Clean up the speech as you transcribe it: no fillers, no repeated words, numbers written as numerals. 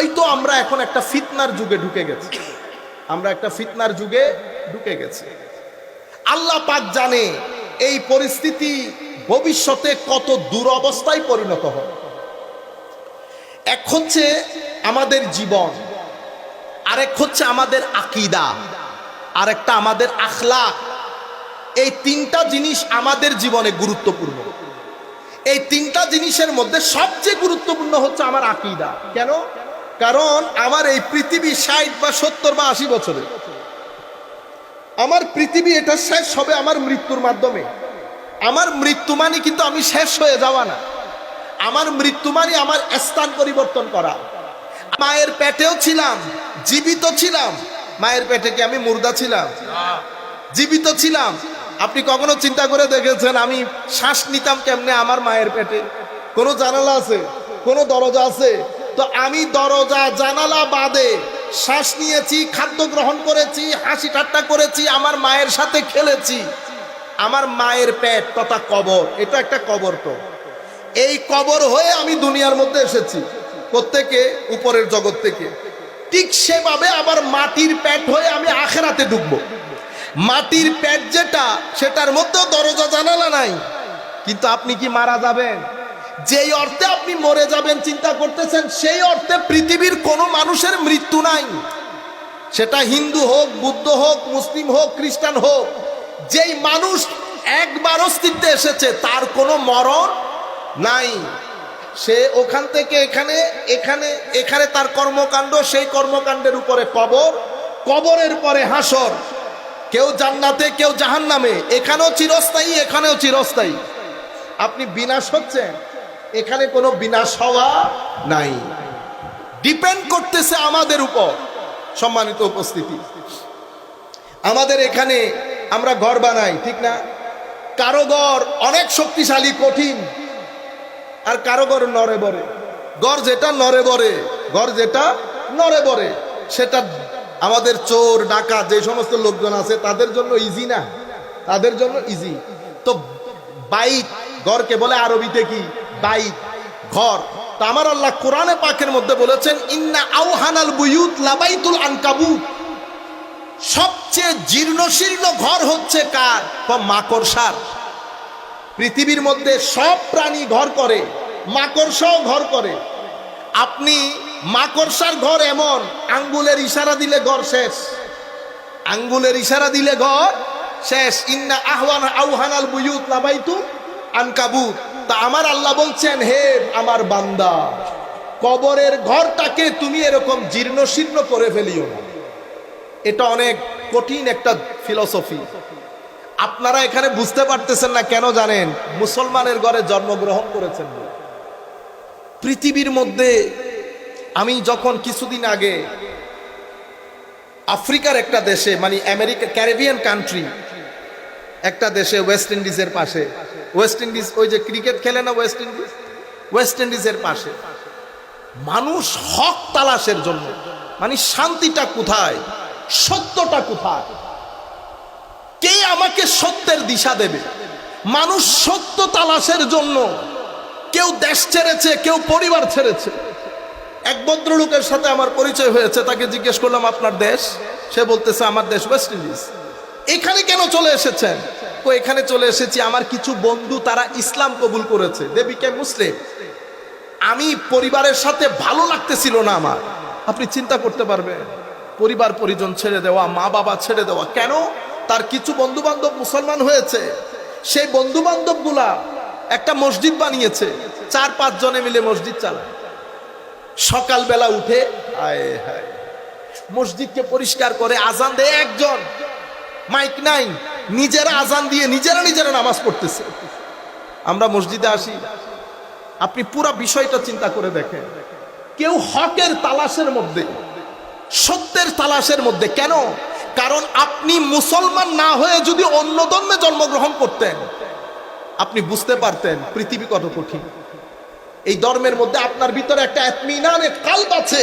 হয়তো আমরা এখন একটা ফিতনার যুগে ঢুকে গেছি, আমরা একটা ফিতনার যুগে ঢুকে গেছি। আল্লাহ পাক জানে এই পরিস্থিতি ভবিষ্যতে কত দুরবস্থায় পরিণত হবে। এক হচ্ছে আমাদের জীবন, আরেক হচ্ছে আমাদের আকীদা, আরেকটা আমাদের আখলাক। এই তিনটা জিনিস আমাদের জীবনে গুরুত্বপূর্ণ। এই তিনটা জিনিসের মধ্যে সবচেয়ে গুরুত্বপূর্ণ হচ্ছে আমার আকীদা। কেন? কারণ আমার এই পৃথিবী 60 বা 70 বা 80 বছরে, আমার পৃথিবী এটা শেষ হবে আমার মৃত্যুর মাধ্যমে। আমার মৃত্যু মানে কিন্তু আমি শেষ হয়ে যাওয়া না, আমার মৃত্যু মানে আমার স্থান পরিবর্তন করা। মায়ের পেটেও ছিলাম, জীবিত ছিলাম। মায়ের পেটে কি আমি মুর্দা ছিলাম? জীবিত ছিলাম। আপনি কখনো চিন্তা করে দেখেছেন আমি শ্বাস নিতাম কেমনে আমার মায়ের পেটে? কোনো জানালা আছে? কোনো দরজা আছে? তো আমি দরজা জানালা বাদে শ্বাস নিয়েছি, খাদ্য গ্রহণ করেছি, হাসি ঠাট্টা করেছি, আমার মায়ের সাথে খেলেছি। আমার মায়ের পেট তথা কবর, এটা একটা কবর। তো এই কবর হয়ে আমি দুনিয়ার মধ্যে এসেছি, প্রত্যেকে উপরের জগৎ থেকে। ঠিক সেভাবে আবার মাটির পেট হয়ে আমি আখিরাতে ঢুকবো। মাটির পেট যেটা, সেটার মধ্যেও দরজা জানালা নাই। কিন্তু আপনি কি মারা যাবেন? যেই অর্থে আপনি মরে যাবেন চিন্তা করতেছেন, সেই অর্থে পৃথিবীর কোনো মানুষের মৃত্যু নাই। সেটা হিন্দু হোক, বুদ্ধ হোক, মুসলিম হোক, খ্রিস্টান হোক, যেই মানুষ একবার অস্তিত্বে এসেছে তার কোনো মরণ নাই। সে ওখান থেকে এখানে, এখানে এখানে তার কর্মকাণ্ড, সেই কর্মকাণ্ডের উপরে কবর, কবরের পরে হাসর। কেউ জান্নাতে, কেউ জাহান্নামে। এখানেও চিরস্থায়ী, এখানেও চিরস্থায়ী। আপনি বিনাশ হচ্ছেন, এখানে কোনো বিনাশ হওয়া নাই। ডিপেন্ড করতেছে আমাদের উপর। সম্মানিত উপস্থিতি, আমাদের এখানে আমরা ঘর বানাই, ঠিক না? কারো ঘর অনেক শক্তিশালী, কঠিন, আর কারো ঘর নড়ে বড়ে। ঘর যেটা নড়ে বড়ে, ঘর যেটা নড়ে বড়ে, সেটা আমাদের চোর ডাকাত যে সমস্ত লোকজন আছে তাদের জন্য ইজি না, তাদের জন্য ইজি। তো বাইত, ঘরকে বলে আরবিতে কি? বাইত, ঘর। তা আমার আল্লাহ কোরআনে পাকের মধ্যে বলেছেন, ইন্না আওহানাল বুয়ুত লাবাইতুল আনকাবুত। সবচেয়ে জীর্ণশীর্ণ ঘর হচ্ছে কার? মাকড়সার। পৃথিবীর মধ্যে সব প্রাণী ঘর করে, মাকড়সাও ঘর করে। আপনি মাকড়সার ঘর এমন, আঙ্গুলের ইশারা দিলে ঘর শেষ, আঙ্গুলের ইশারা দিলে ঘর শেষ। ইন্না আওহানাল বুয়ুত লাবাইতুল আনকাবুত। তা আমার আল্লাহ বলছেন, হে আমার বান্দা, কবরের ঘরটাকে তুমি এরকম জীর্ণশীর্ণ করে ফেলিও না। এটা অনেক কঠিন একটা ফিলসফি। আপনারা এখানে বুঝতে পারতেছেন না কেন জানেন? মুসলমানের ঘরে জন্মগ্রহণ করেছেন। পৃথিবীর মধ্যে আমি যখন কিছুদিন আগে আফ্রিকার একটা দেশে, মানে আমেরিকা, ক্যারিবিয়ান কান্ট্রি একটা দেশে, ওয়েস্ট ইন্ডিজের পাশে, ওয়েস্ট ইন্ডিজ ওই যে ক্রিকেট খেলে না ওয়েস্ট ইন্ডিজ, ওয়েস্ট ইন্ডিজের পাশে মানুষ হক তালাশের জন্য, মানে শান্তিটা কোথায়, সত্যটা কোথায়, কে আমাকে সত্যের দিশা দেবে, মানুষ সত্য তালাশের জন্য কেউ দেশ ছেড়েছে, কেউ পরিবার ছেড়েছে। এক ভদ্রলোকের সাথে আমার পরিচয় হয়েছে, তাকে জিজ্ঞেস করলাম আপনার দেশ? সে বলতেছে আমার দেশ ওয়েস্ট ইন্ডিজ। এখানে কেন চলে এসেছেন? তো এখানে চলে এসেছি আমার কিছু বন্ধু, তারা ইসলাম কবুল করেছে, দে বিকেম মুসলিম। আমি পরিবারের সাথে ভালো লাগতেছিল না আমার। আপনি চিন্তা করতে পারবেন, পরিবার পরিজন ছেড়ে দেওয়া, মা বাবা ছেড়ে দেওয়া। কেন? তার কিছু বন্ধু বান্ধব মুসলমান হয়েছে, সেই বন্ধু বান্ধব গুলা একটা মসজিদ বানিয়েছে, 4-5 জনে মিলে মসজিদ চালায়। সকালবেলা উঠে আয় হায় মসজিদকে পরিষ্কার করে, আজান দেয় একজন, মাইক নাই, নিজেরা আজান দিয়ে নিজেরা নিজেরা নামাজ পড়তেছে। আমরা মসজিদে আসি, আপনি পুরো বিষয়টা চিন্তা করে দেখেন। কেউ হকের তালাশের মধ্যে, সত্যের তালাশের মধ্যে। কেন? কারণ আপনি মুসলমান না হয়ে যদি অন্য ধর্মে জন্মগ্রহণ করতেন, আপনি বুঝতে পারতেন পৃথিবী কত কঠিন। এই ধর্মের মধ্যে আপনার ভিতরে একটা ইতমিনানের কালব আছে,